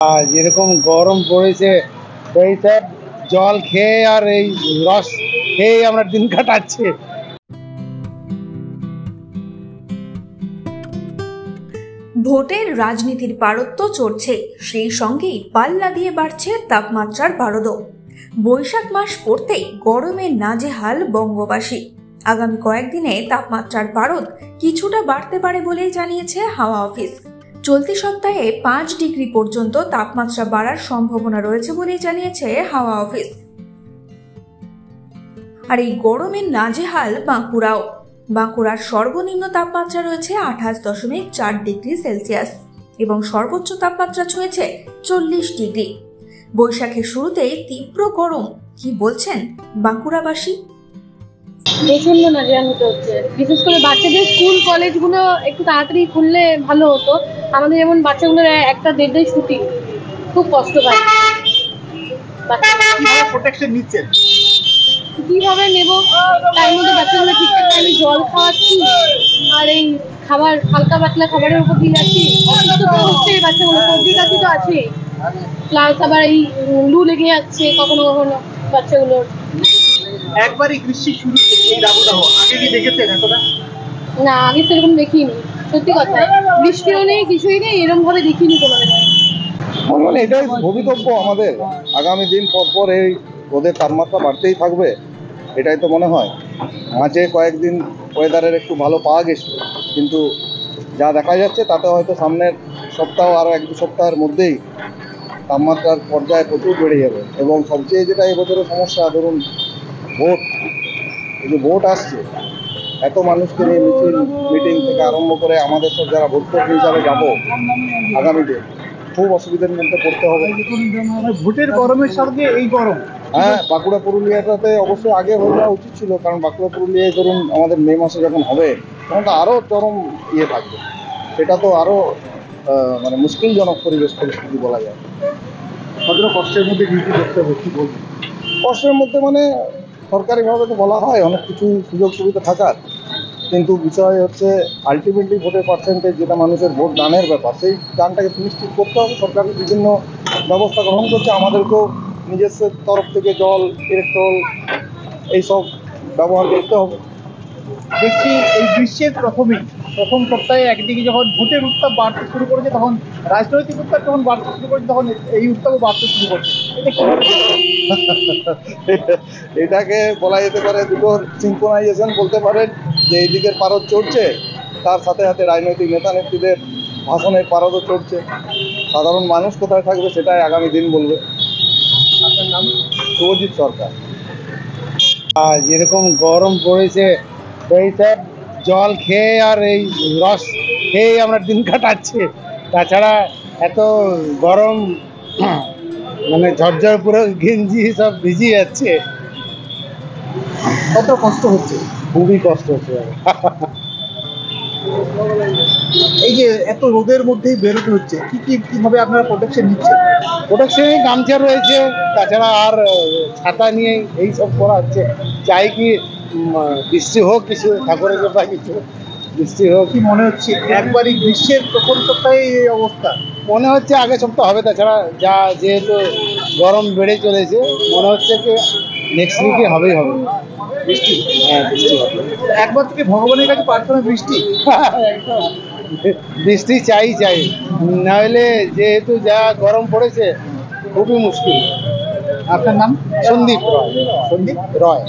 যেরকম গরম পড়েছে এই সব জল খেয়ে আর এই রস খেয়ে আমরা দিন কাটাচ্ছি। ভোটের রাজনীতির পারত্য চড়ছে, সেই সঙ্গেই পাল্লা দিয়ে বাড়ছে তাপমাত্রার পারদও। বৈশাখ মাস পড়তেই গরমে নাজেহাল বঙ্গবাসী। আগামী কয়েকদিনে তাপমাত্রার পারদ কিছুটা বাড়তে পারে বলেই জানিয়েছে হাওয়া অফিস। চলতি সপ্তাহে 5 ডিগ্রি পর্যন্ত তাপমাত্রা বাড়ার সম্ভাবনা রয়েছে বলেই জানিয়েছে হাওয়া অফিস। আর এই গরমে নাজেহাল বাঁকুড়াও। বাঁকুড়ার সর্বনিম্ন তাপমাত্রা রয়েছে 28.4 ডিগ্রি সেলসিয়াস এবং সর্বোচ্চ তাপমাত্রা ছুঁয়েছে 40 ডিগ্রি। বৈশাখের শুরুতেই তীব্র গরম, কি বলছেন বাঁকুড়াবাসী? প্রচন্ড নাজেহাল হতে হচ্ছে, বিশেষ করে বাচ্চাদের স্কুল কলেজগুলো একটু তাড়াতাড়ি খুললে ভালো হতো। আমাদের যেমন বাচ্চাগুলোর 1-1.5 ছুটি, খুব কষ্ট পায়। প্রোটেকশন নিচ্ছেন কিভাবে নেব? তার মধ্যে বাচ্চাগুলো ঠিকঠাক টাইমে জল খাওয়াচ্ছি আর এই খাবার হালকা পাতলা খাবারের উপর দিয়ে যাচ্ছি, অসুস্থ তো হচ্ছে বাচ্চাগুলো, সর্দি কাশি তো আছে, প্লাস আবার এই লু লেগে যাচ্ছে কখনো কখনো বাচ্চাগুলোর। একবারই গ্রীষ্ম শুরু এই দাবদাহ আগে কি দেখেছেন এতটা? না, আগে সেরকম দেখিনি, সত্যি কথা। বৃষ্টিও নেই, কিছুই নেই, এরকম ভাবে দেখিনি তোমাদের। মানে এটাই ভবিতব্য আমাদের। আগামী দিন পর এই রোদের তাপমাত্রা বাড়তেই থাকবে, এটাই তো মনে হয়। মাঝে কয়েকদিন ওয়েদারের একটু ভালো পাওয়া গেছে, কিন্তু যা দেখা যাচ্ছে তাতে হয়তো সামনের সপ্তাহ আরও 1-2 সপ্তাহের মধ্যেই তাপমাত্রার পর্যায়ে প্রচুর বেড়ে যাবে। এবং সবচেয়ে যেটা এবছরের সমস্যা, ধরুন ভোট, এই যে ভোট আসছে, এত মানুষকে নিয়ে মিটিং থেকে আরম্ভ করে আমাদের সব যারা ভোটকর্মী হিসাবে যাবো আগামীতে, খুব অসুবিধার মধ্যে পড়তে হবে। ভোটের গরমের সঙ্গে এই গরম। হ্যাঁ, বাঁকুড়া পুরুলিয়াটাতে অবশ্যই আগে হয়ে যাওয়া উচিত ছিল, কারণ বাঁকুড়া পুরুলিয়ায় ধরুন আমাদের মে মাসে যখন হবে তখন তো আরও চরম থাকবে। সেটা তো আরও মানে মুশকিলজনক পরিস্থিতি বলা যায়। কতটা কষ্টের মধ্যে ডিউটি করতে হবে, কি বলবো? কষ্টের মধ্যে মানে সরকারিভাবে তো বলা হয় অনেক কিছু সুযোগ সুবিধা থাকার, কিন্তু বিষয় হচ্ছে আলটিমেটলি ভোটের পার্সেন্টেজ, যেটা মানুষের ভোট দানের ব্যাপার, সেই দানটাকে সুনিশ্চিত করতে হবে। সরকার বিভিন্ন ব্যবস্থা গ্রহণ করছে, আমাদেরকেও নিজস্ব তরফ থেকে জল, ইলেকট্রল এইসব ব্যবহার করতে হবে। দেখছি এই গ্রীষ্মের প্রথম সপ্তাহে একদিকে যখন ভোটের উত্তাপ বাড়তে শুরু করেছে, তখন রাজনৈতিক উত্তাপ যখন বাড়তে শুরু করেছে, তখন এই উত্তাপও বাড়তে শুরু করছে। এটাকে বলা যেতে পারে দুটোর সিনক্রোনাইজেশন বলতে পারেন, যে এই দিকের পারদ চড়ছে, তার সাথে সাথে রাজনৈতিক নেতা নেত্রীদের ভাষণের পারদও চড়ছে। সাধারণ মানুষ কোথায় থাকবে সেটাই আগামী দিন বলবে। আপনার নাম? শুভজিৎ সরকার। যেরকম গরম পড়েছে এই সব জল খেয়ে আর এই রস খেয়ে আমরা দিন কাটাচ্ছি। তাছাড়া এত গরম মানে ঝরঝর পুরো গেঞ্জি সব ভিজে যাচ্ছে, কত কষ্ট হচ্ছে, খুবই কষ্ট হচ্ছে। এই যে এত রোদের মধ্যেই বেরোতে হচ্ছে, কিভাবে আপনারা প্রোটেকশন নিচ্ছেন? প্রোটেকশনে গামছা রয়েছে, তাছাড়া আর ছাতা নিয়ে এই সব করা হচ্ছে। চাই কি বৃষ্টি হোক, কিছু ঠাকুরের কৃপা, কিছু বৃষ্টি হোক। কি মনে হচ্ছে একবারই গ্রীষ্মের প্রথম সপ্তাহে এই অবস্থা? মনে হচ্ছে আগে সপ্তাহ হবে, তাছাড়া যা যেহেতু গরম বেড়ে চলেছে, মনে হচ্ছে কি নেক্সট উইকে হবে বৃষ্টি। হ্যাঁ, বৃষ্টি হবে। একবার থেকে ভগবানের কাছে প্রার্থনা বৃষ্টি। একদম বৃষ্টি চাই, নাহলে যেহেতু যা গরম পড়েছে খুবই মুশকিল। আপনার নাম? সন্দীপ রয়। সন্দীপ রয়।